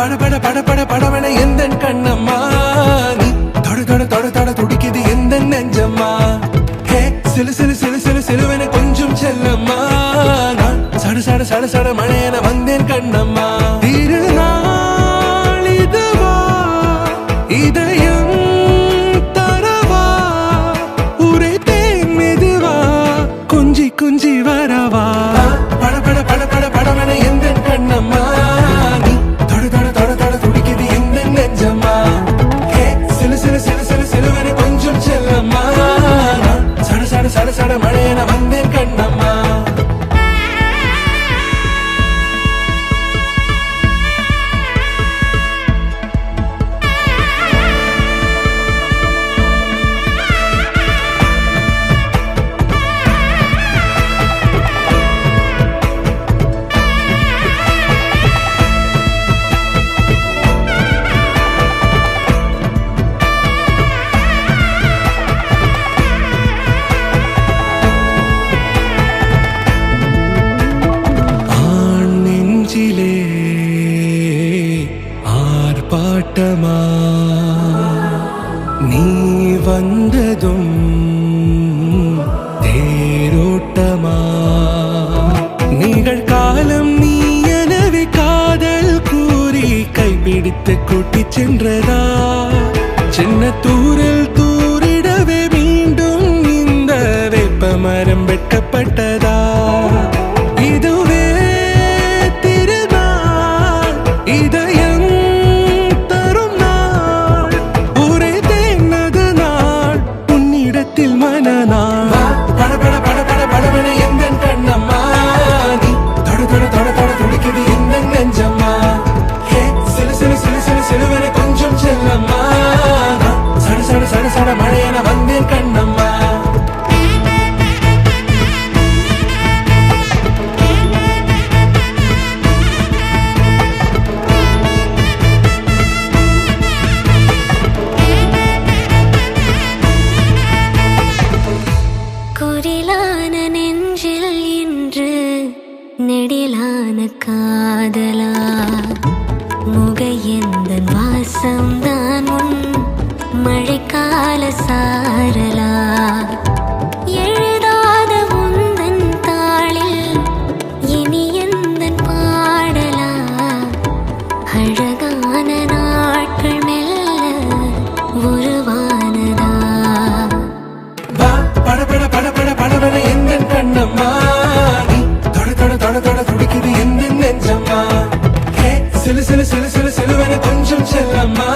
பட பட பட பட படவன எந்த கண்ணம்மா நீ தொட தொட தொட தொட துடிக்குது எந்த நெஞ்சம்மா ஹே சிலு சிலு சிலு சிலு சிலுவன கொஞ்சம் செல்லம்மா நான் சட சட சட சட மழையன வந்தேன் கண்ணம்மா திருநாள் இதுவா இதயம் தரவா உரைத்தேன் மெதுவா கொஞ்சி கொஞ்சி வரவா பட பட பட பட படவன எந்த கண்ணம்மா நீ தொட தொட தொட தொட துடிக்குது எந்த நெஞ்சம்மா ஹே சிலு சிலு சிலு சிலு சிலுவன கொஞ்சம் செல்லம்மா நான் சட சட சட சட மழையன வந்தேன் கண்ணம்மா ஆர்ப்பாட்டமா நீ வந்ததும் தேரோட்டமா நிகழ்காலம் நீ எனவே காதல் கூறி கைப்பிடித்து கூட்டிச் சென்றதா சின்ன தூரில் தூரிடவே மீண்டும் இந்த வேப்ப மரம் வெட்கப்பட்டதா இதுவே திருநாள் இதயம் தரும் நாள் உரைத்தேனது நாள் உன்னிடத்தில் மனநாள் பட பட பட பட படவன எந்த கண்ணம்மா நீ தொட தொட தொட தொட துடிக்குது எந்த நெஞ்சம்மா ஹே சிலு சிலு சிலு சிலு சிலுவன கொஞ்சம் செல்லம்மா சட சட சட சட மழையன வந்தேன் கண்ணம்மா குரிலான நெஞ்சில் இன்று நெடிலான காதலா முகையந்தன் வாசம்தான் உன் மழைக்கால சாரலா எழுதாத உந்தன் தாளில் இனி எந்தன் பாடலா அழகான நாட்கள் மெல்ல உருவானதா பட பட பட பட படவன எந்த கண்ணம்மா நீ தொட தொட தொட தொட துடிக்குது எந்த நெஞ்சம்மா ஹே சிலு சிலு சிலு சிலு சிலுவன கொஞ்சம் செல்லம்மா